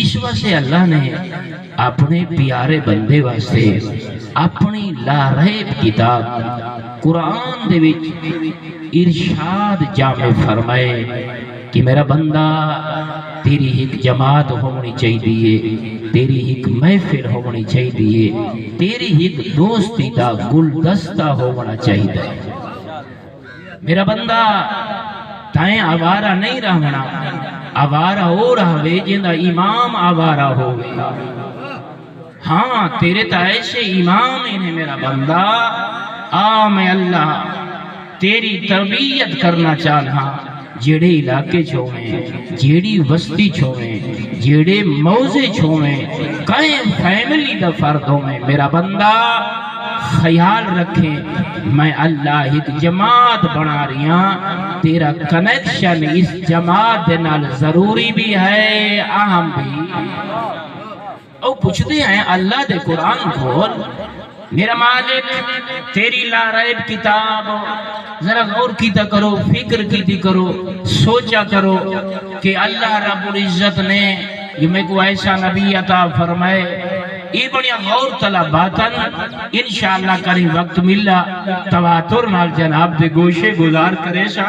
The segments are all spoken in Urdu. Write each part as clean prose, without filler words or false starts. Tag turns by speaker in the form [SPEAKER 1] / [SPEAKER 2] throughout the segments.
[SPEAKER 1] اس واسطے اللہ نے اپنے پیارے بندے واسطے اپنی لا ریب کتاب قرآن دے وچ ارشاد جامع فرمائے کہ میرا بندہ تیری ایک جماعت ہونی چاہیے، تیری ایک محفل ہونی چاہیے، تیری ایک دوستی دا گلدستہ ہونا چاہیے۔ میرا بندہ تائیں آوارہ نہیں رہنا، آوارہ ہو رہا وے جندہ امام آوارہ ہوئے۔ ہاں تیرے تائشے امام انہیں میرا بندہ میں اللہ تیری تربیت کرنا چاہنا، جیڑے علاقے چھوڑیں، جیڑی وستی چھوڑیں، جیڑے موزے چھوڑیں، کہیں فیملی دا فردوں میں میرا بندہ خیال رکھیں میں اللہ ایک جماعت بنا رہی ہوں، تیرا کنیکشن اس جماعت دے نال ضروری بھی ہے، اہم بھی۔ او پوچھتے ہیں اللہ دے قرآن کھول، میرا مالک تیری لا ریب کتاب ذرا غور کیتا کرو، فکر کیتی کرو، سوچا کرو کہ اللہ رب العزت نے یہ میں کو ایسا نبی عطا فرمائے، یہ بڑی غور طلب باتن انشاءاللہ کریں وقت ملا تواتر نال جناب دے گوشے گزار کرے سا،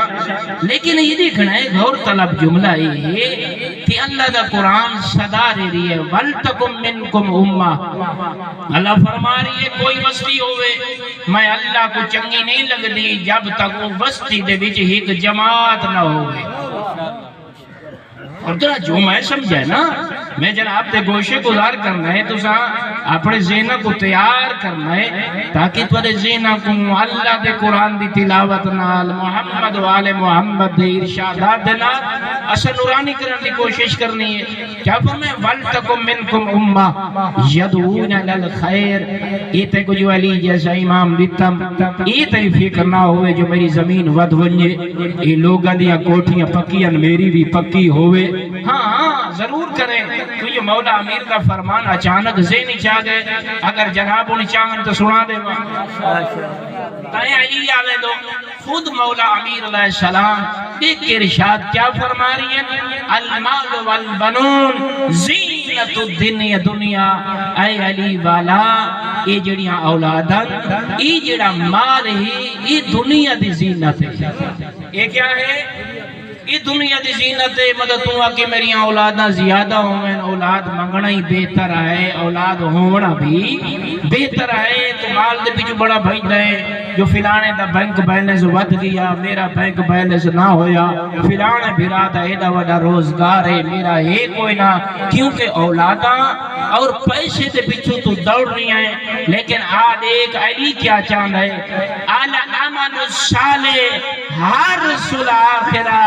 [SPEAKER 1] لیکن یہ دیکھنا ہے غور طلب جملہ یہ ہے کہ اللہ دا قرآن صدا دے رہی ہے وَلْتَكُمْ مِنْكُمْ أُمَّةٌ، اللہ فرما رہی ہے کوئی وسطی ہوئے میں اللہ کو چنگی نہیں لگ دی جب تک وہ وسطی دے وچ ایک جماعت نہ ہوئے۔ اور ذرا جو میں سمجھے نا، میں جناب دے گوشے گزار کرنا ہے تو اپنے ذہنہ کو تیار کرنا ہے تاکہ تھوڑے ذہنہ کو اللہ دے قرآن دی تلاوت نال محمد و آل محمد دے ارشادات دے نال اصل نورانی کرنے کی کوشش کرنی ہے۔ کیا فرمائے وَلْتَكُمْ مِنْكُمْ أُمَّةٌ يَدْعُونَ إِلَى الْخَيْرِ، یہ تے کو جو علی جیسا امام دیتم، یہ تے فکر نہ ہوئے جو میری زمین ود ونجے، یہ لوگاں دیا کوٹھیاں پکیاں میری بھی پکی ہوئے۔ ہاں ضرور کریں، تو یہ مولا امیر کا فرمان اچانک ذہنی چاہ گئے، اگر جناب انہیں چاہن تو سنا دے تائیں علی آلے دو۔ خود مولا امیر علیہ السلام ایک ارشاد کیا فرما رہی ہیں، المال والبنون زینت الدنیا، دنیا اے علی والا یہ جڑیاں اولادن، یہ جڑا مال ہی یہ دنیا دی زینت ہے۔ یہ کیا ہے؟ یہ دنیا دی زینت ہے، مدد تو کہ میری اولاداں زیادہ ہوئیں، اولاد منگنا ہی بہتر ہے، اولاد ہونا بھی بہتر ہے۔ تو مال دے پیچھے بڑا بھائی دے جو فلانے دا بینک بیلنس ود گیا، میرا بینک بیلنس نہ ہویا، فلانے بھرا دا ایڈا وڈا روزگار ہے، میرا ہے کوئی نہ، کیونکہ اولاداں اور پیسے دے پیچھے تو دوڑ رہی ہیں۔ لیکن آج ایک علی کیا چاند ہے، الامن الصالح ہر رسول آخرہ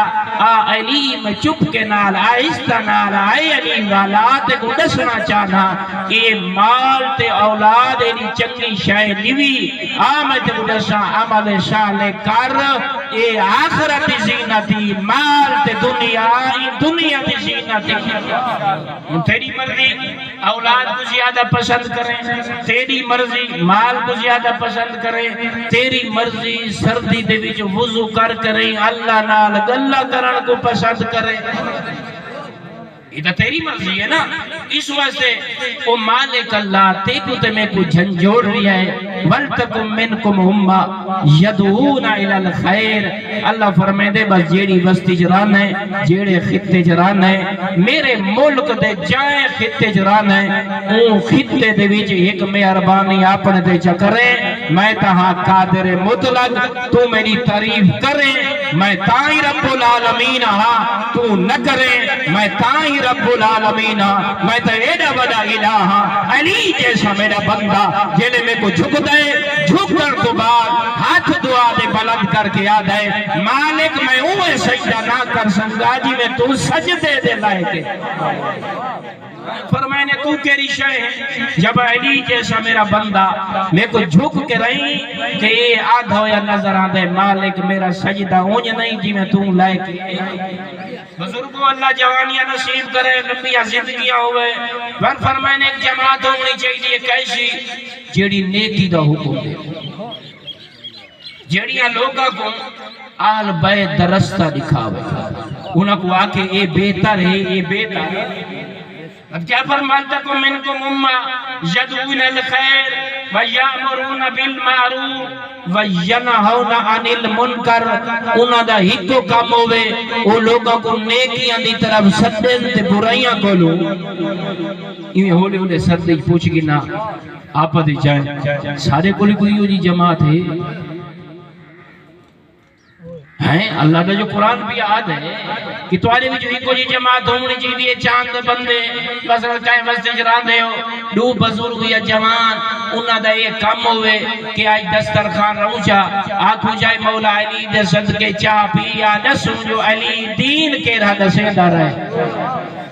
[SPEAKER 1] علی میں چپ کے نال آہستہ نال آئے علی والا تے کو دسنا چاہنا کہ مال تے اولاد ایلی چنگی شاہ لیوی آمد کو دسنا عمل صالح کر، اے آخرت زینتی، مال تے دنیا تے زینتی۔ تیری مرضی اولاد کو زیادہ پسند کریں، تیری مرضی مال کو زیادہ پسند کریں، تیری مرضی سردی دے وچ وضو کر کریں، اللہ نال گلہ کرن کو پسند کریں، یہ تو تیری مرضی ہے نا۔ اس واسطے او مالک اللہ تے کو تے میں کو جھنجھوڑ رہی ہے، وَلْتَكُمْ مِنْكُمْ أُمَّةٌ يَدْعُونَ إِلَى الْخَيْرِ، اللہ فرمائے دے بس جیڑی وسطی جران ہے، جیڑے خطے جران ہے، میرے ملک دے جائیں خطے جران ہے، اون خطے دے ویچ ایک مہربانی اپنے دے چکرے، میں تہاں قادر مطلق، تو میری تعریف کرے، میں تائیں رب العالمین ہاں، تو نہ کرے، میں تائیں رب العالمین ہاں، میں تو ایڈا بڑا الہ ہاں، علی جیسا میرا بندہ جنہیں میں کو جھک دے، جھک کر تو بعد ہاتھ دعا دے بلند کر کے یاد ہے مالک میں اوہ سجدہ نہ کر سنگا جی میں تو سجدے دے لائے کے فرمائنے تو کیری شے ہے جب علی جیسا میرا بندہ میں کو جھک کے رہی کہ یہ آدھا یا نظر آدھے مالک میرا سجدہ اونج نہیں جی میں تو لائے کے بزرگوں اللہ جوانیاں نصیب کرے لمبیاں زندگیاں ہوئے ون فرمائنے ایک جماعت ہونی چاہیے کیسی جیڑی نیکی دا حکم دے جیڑیاں لوگاں کو آل بیت درستہ دکھاوے انہاں کو آکے اے بہتر ہے اے بہتر ہے اب کیا فرماتا کو منکم امہ یدعون الخیر ویامرون بالمعروف وینہون عن المنکر، انہاں دا ہکو کام ہوئے او لوگوں کو نیکیاں دی طرف سدن تے برائیاں کو لو یہ ہولے ہولے سدے پوچھ گی نا آپ دے جائیں سارے کوئی کوئی جی جماعت ہے ہیں اللہ کا جو قرآن بھی یاد ہے کہ تمہارے بھی جو ایک کوئی جماعت ہونی چاہیے چاند بندے بس کہیں واسطے جراندے ہو دو بزرگ یا جوان انہاں دا یہ کم ہوئے کہ آج دسترخوان رہوچا آتھو جائے مولا علی دے صدقے چاہ پیا نہ سمجھو علی دین کے رہا دسے دار ہے